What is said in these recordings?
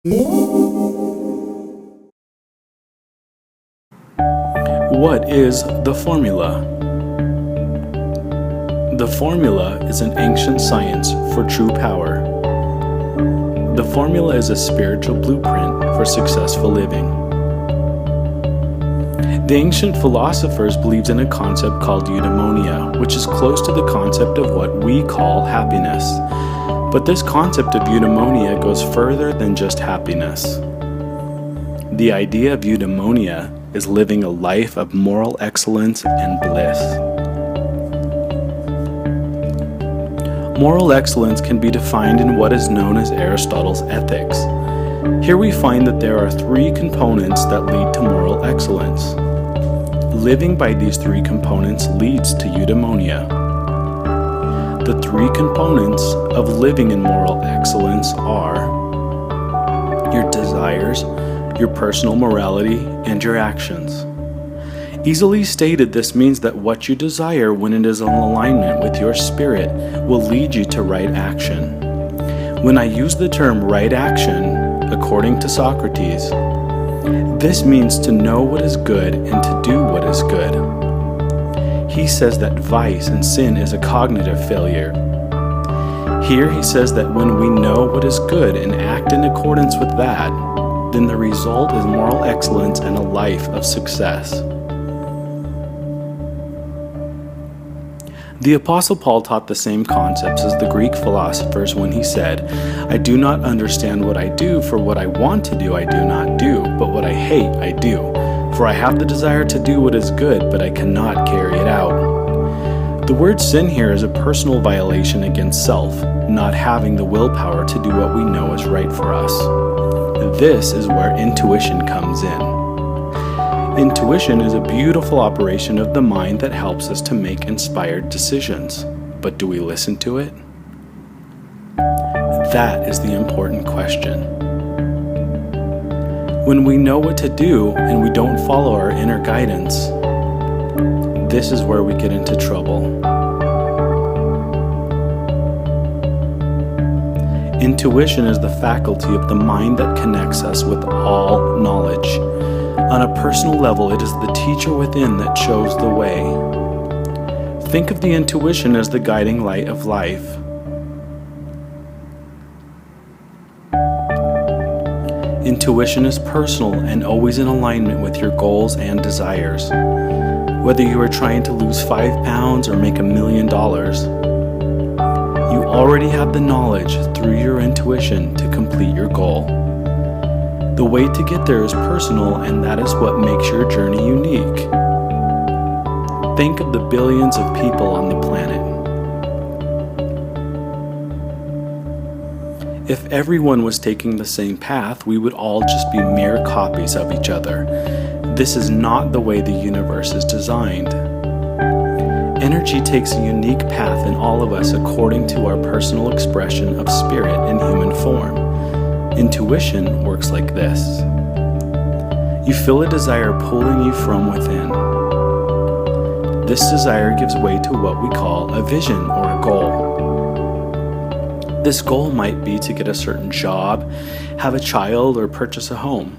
What is the formula? The formula is an ancient science for true power. The formula is a spiritual blueprint for successful living. The ancient philosophers believed in a concept called eudaimonia, which is close to the concept of what we call happiness. But this concept of eudaimonia goes further than just happiness. The idea of eudaimonia is living a life of moral excellence and bliss. Moral excellence can be defined in what is known as Aristotle's ethics. Here we find that there are three components that lead to moral excellence. Living by these three components leads to eudaimonia. The three components of living in moral excellence are your desires, your personal morality, and your actions. Easily stated, this means that what you desire when it is in alignment with your spirit will lead you to right action. When I use the term right action, according to Socrates, this means to know what is good and to do what is good. He says that vice and sin is a cognitive failure. Here he says that when we know what is good and act in accordance with that, then the result is moral excellence and a life of success. The Apostle Paul taught the same concepts as the Greek philosophers when he said, "I do not understand what I do, for what I want to do I do not do, but what I hate I do. For I have the desire to do what is good, but I cannot carry it out." The word sin here is a personal violation against self, not having the willpower to do what we know is right for us. This is where intuition comes in. Intuition is a beautiful operation of the mind that helps us to make inspired decisions. But do we listen to it? That is the important question. When we know what to do and we don't follow our inner guidance, this is where we get into trouble. Intuition is the faculty of the mind that connects us with all knowledge. On a personal level, it is the teacher within that shows the way. Think of the intuition as the guiding light of life. Intuition is personal and always in alignment with your goals and desires. Whether you are trying to lose 5 pounds or make $1 million, you already have the knowledge through your intuition to complete your goal. The way to get there is personal, and that is what makes your journey unique. Think of the billions of people on the planet. If everyone was taking the same path, we would all just be mere copies of each other. This is not the way the universe is designed. Energy takes a unique path in all of us according to our personal expression of spirit in human form. Intuition works like this. You feel a desire pulling you from within. This desire gives way to what we call a vision or a goal. This goal might be to get a certain job, have a child, or purchase a home.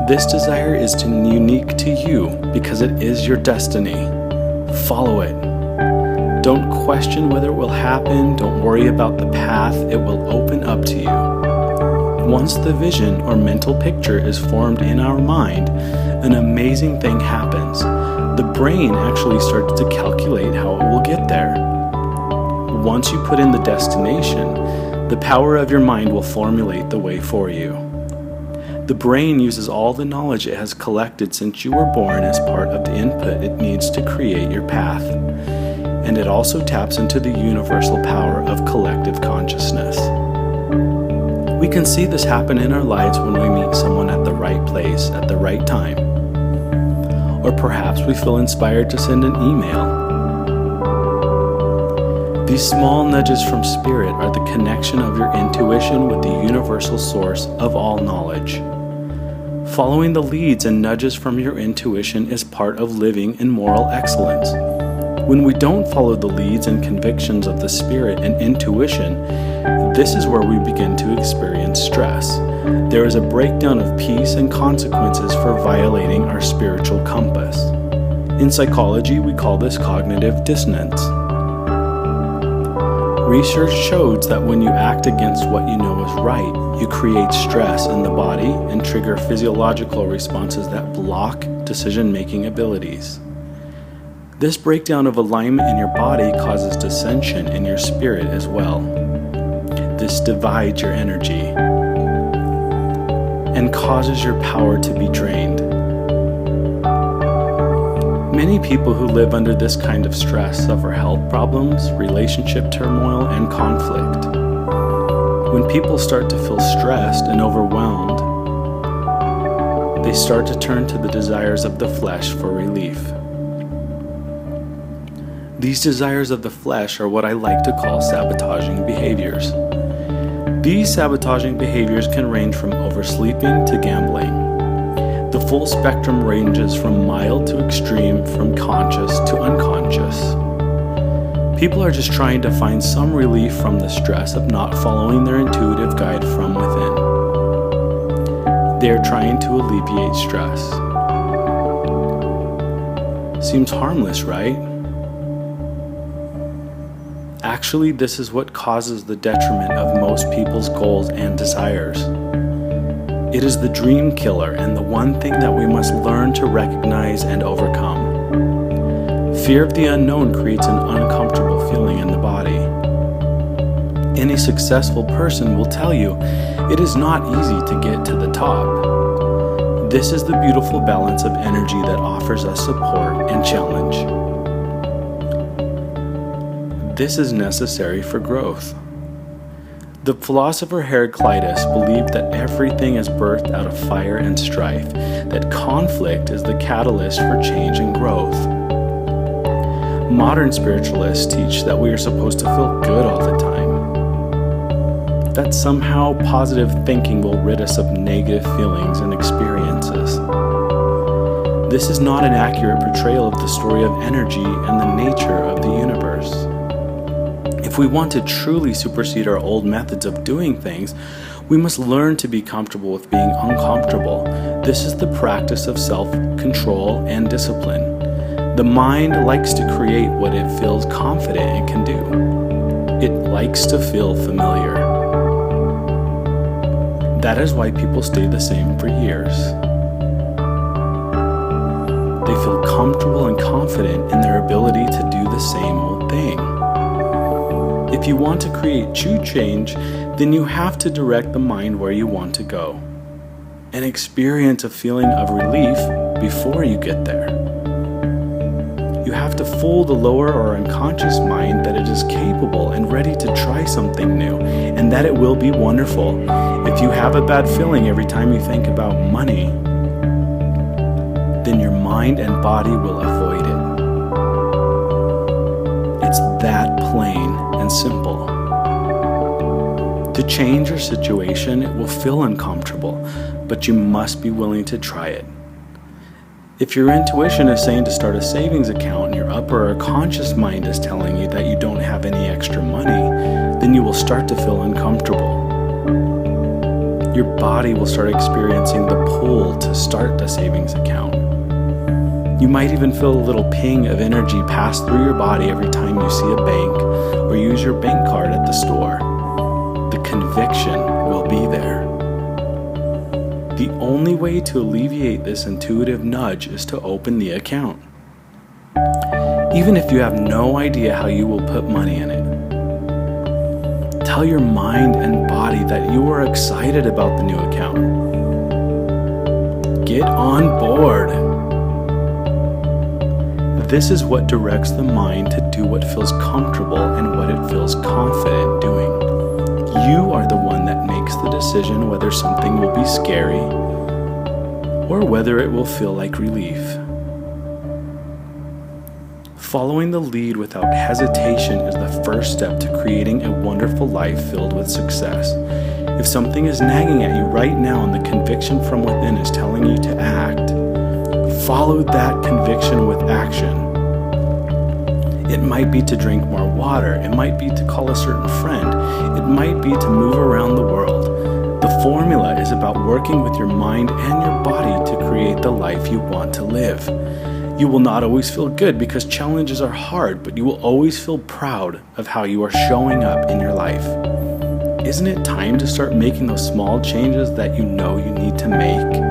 This desire is unique to you because it is your destiny. Follow it. Don't question whether it will happen. Don't worry about the path. It will open up to you. Once the vision or mental picture is formed in our mind, an amazing thing happens. The brain actually starts to calculate how it will get there. Once you put in the destination, the power of your mind will formulate the way for you. The brain uses all the knowledge it has collected since you were born as part of the input it needs to create your path. And it also taps into the universal power of collective consciousness. We can see this happen in our lives when we meet someone at the right place at the right time. Or perhaps we feel inspired to send an email. These small nudges from spirit are the connection of your intuition with the universal source of all knowledge. Following the leads and nudges from your intuition is part of living in moral excellence. When we don't follow the leads and convictions of the spirit and intuition, this is where we begin to experience stress. There is a breakdown of peace and consequences for violating our spiritual compass. In psychology, we call this cognitive dissonance. Research shows that when you act against what you know is right, you create stress in the body and trigger physiological responses that block decision-making abilities. This breakdown of alignment in your body causes dissension in your spirit as well. This divides your energy and causes your power to be drained. Many people who live under this kind of stress suffer health problems, relationship turmoil, and conflict. When people start to feel stressed and overwhelmed, they start to turn to the desires of the flesh for relief. These desires of the flesh are what I like to call sabotaging behaviors. These sabotaging behaviors can range from oversleeping to gambling. The full spectrum ranges from mild to extreme, from conscious to unconscious. People are just trying to find some relief from the stress of not following their intuitive guide from within. They are trying to alleviate stress. Seems harmless, right? Actually, this is what causes the detriment of most people's goals and desires. It is the dream killer and the one thing that we must learn to recognize and overcome. Fear of the unknown creates an uncomfortable feeling in the body. Any successful person will tell you it is not easy to get to the top. This is the beautiful balance of energy that offers us support and challenge. This is necessary for growth. The philosopher Heraclitus believed that everything is birthed out of fire and strife, that conflict is the catalyst for change and growth. Modern spiritualists teach that we are supposed to feel good all the time, that somehow positive thinking will rid us of negative feelings and experiences. This is not an accurate portrayal of the story of energy and the nature of the universe. If we want to truly supersede our old methods of doing things, we must learn to be comfortable with being uncomfortable. This is the practice of self-control and discipline. The mind likes to create what it feels confident it can do. It likes to feel familiar. That is why people stay the same for years. They feel comfortable and confident in their ability to do the same old thing. If you want to create true change, then you have to direct the mind where you want to go and experience a feeling of relief before you get there. You have to fool the lower or unconscious mind that it is capable and ready to try something new and that it will be wonderful. If you have a bad feeling every time you think about money, then your mind and body will avoid it. It's that plain and simple. To change your situation, it will feel uncomfortable, but you must be willing to try it. If your intuition is saying to start a savings account and your upper or conscious mind is telling you that you don't have any extra money, then you will start to feel uncomfortable. Your body will start experiencing the pull to start the savings account. You might even feel a little ping of energy pass through your body every time you see a bank or use your bank card at the store. The conviction will be there. The only way to alleviate this intuitive nudge is to open the account. Even if you have no idea how you will put money in it, tell your mind and body that you are excited about the new account. Get on board. This is what directs the mind to do what feels comfortable and what it feels confident doing. You are the one that makes the decision whether something will be scary or whether it will feel like relief. Following the lead without hesitation is the first step to creating a wonderful life filled with success. If something is nagging at you right now and the conviction from within is telling you to act, follow that conviction with action. It might be to drink more water. It might be to call a certain friend. It might be to move around the world. The formula is about working with your mind and your body to create the life you want to live. You will not always feel good because challenges are hard, but you will always feel proud of how you are showing up in your life. Isn't it time to start making those small changes that you know you need to make?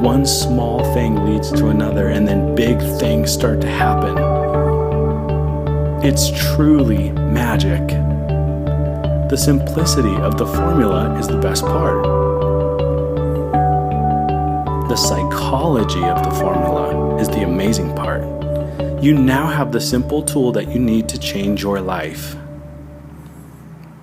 One small thing leads to another, and then big things start to happen. It's truly magic. The simplicity of the formula is the best part. The psychology of the formula is the amazing part. You now have the simple tool that you need to change your life.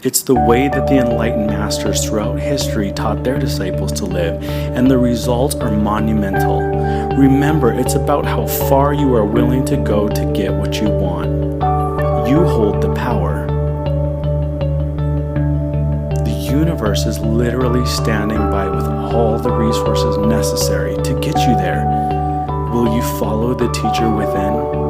It's the way that the enlightened masters throughout history taught their disciples to live, and the results are monumental. Remember, it's about how far you are willing to go to get what you want. You hold the power. The universe is literally standing by with all the resources necessary to get you there. Will you follow the teacher within?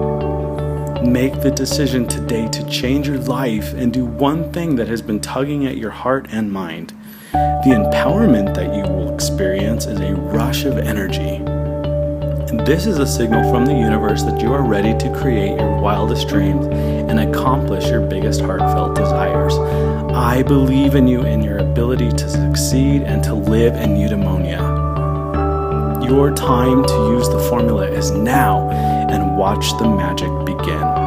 Make the decision today to change your life and do one thing that has been tugging at your heart and mind. The empowerment that you will experience is a rush of energy. And this is a signal from the universe that you are ready to create your wildest dreams and accomplish your biggest heartfelt desires. I believe in you and your ability to succeed and to live in eudaimonia. Your time to use the formula is now, and watch the magic begin.